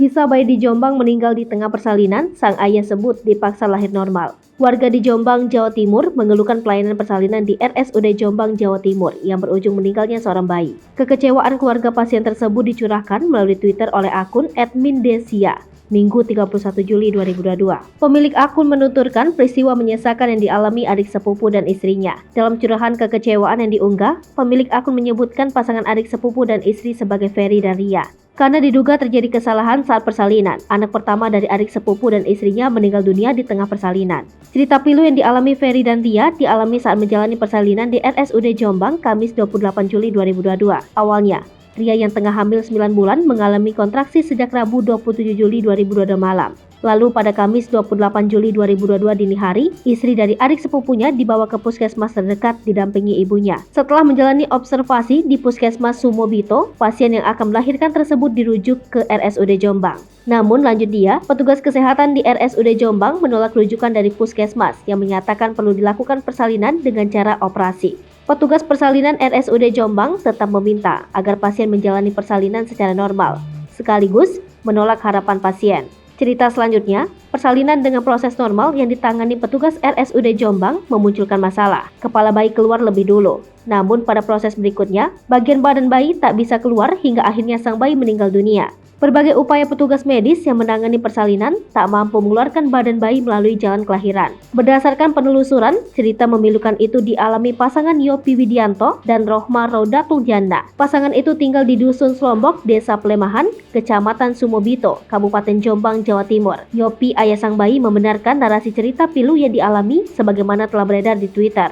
Kisah bayi di Jombang meninggal di tengah persalinan, sang ayah sebut dipaksa lahir normal. Warga di Jombang, Jawa Timur mengeluhkan pelayanan persalinan di RSUD Jombang, Jawa Timur yang berujung meninggalnya seorang bayi. Kekecewaan keluarga pasien tersebut dicurahkan melalui Twitter oleh akun @mindesia. Minggu 31 Juli 2022. Pemilik akun menuturkan peristiwa menyesakan yang dialami adik sepupu dan istrinya. Dalam curahan kekecewaan yang diunggah, pemilik akun menyebutkan pasangan adik sepupu dan istri sebagai Ferry dan Ria. Karena diduga terjadi kesalahan saat persalinan, anak pertama dari adik sepupu dan istrinya meninggal dunia di tengah persalinan. Cerita pilu yang dialami Ferry dan Ria dialami saat menjalani persalinan di RSUD Jombang, Kamis 28 Juli 2022. Awalnya, Ria yang tengah hamil 9 bulan mengalami kontraksi sejak Rabu 27 Juli 2022 malam. Lalu pada Kamis 28 Juli 2022 dini hari, istri dari adik sepupunya dibawa ke puskesmas terdekat didampingi ibunya. Setelah menjalani observasi di puskesmas Sumobito, pasien yang akan melahirkan tersebut dirujuk ke RSUD Jombang. Namun lanjut dia, petugas kesehatan di RSUD Jombang menolak rujukan dari puskesmas yang menyatakan perlu dilakukan persalinan dengan cara operasi. Petugas persalinan RSUD Jombang tetap meminta agar pasien menjalani persalinan secara normal, sekaligus menolak harapan pasien. Cerita selanjutnya, persalinan dengan proses normal yang ditangani petugas RSUD Jombang memunculkan masalah. Kepala bayi keluar lebih dulu. Namun pada proses berikutnya, bagian badan bayi tak bisa keluar hingga akhirnya sang bayi meninggal dunia. Berbagai upaya petugas medis yang menangani persalinan tak mampu mengeluarkan badan bayi melalui jalan kelahiran. Berdasarkan penelusuran, cerita memilukan itu dialami pasangan Yopi Widianto dan Rohma Rodatul Janda. Pasangan itu tinggal di Dusun Slombok, Desa Pelemahan, Kecamatan Sumobito, Kabupaten Jombang, Jawa Timur. Yopi, ayah sang bayi, membenarkan narasi cerita pilu yang dialami sebagaimana telah beredar di Twitter.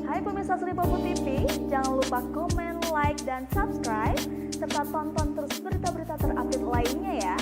Hai pemirsa Sri Popo TV, jangan lupa komen, like, dan subscribe, serta tonton terus berita-berita terupdate lainnya ya.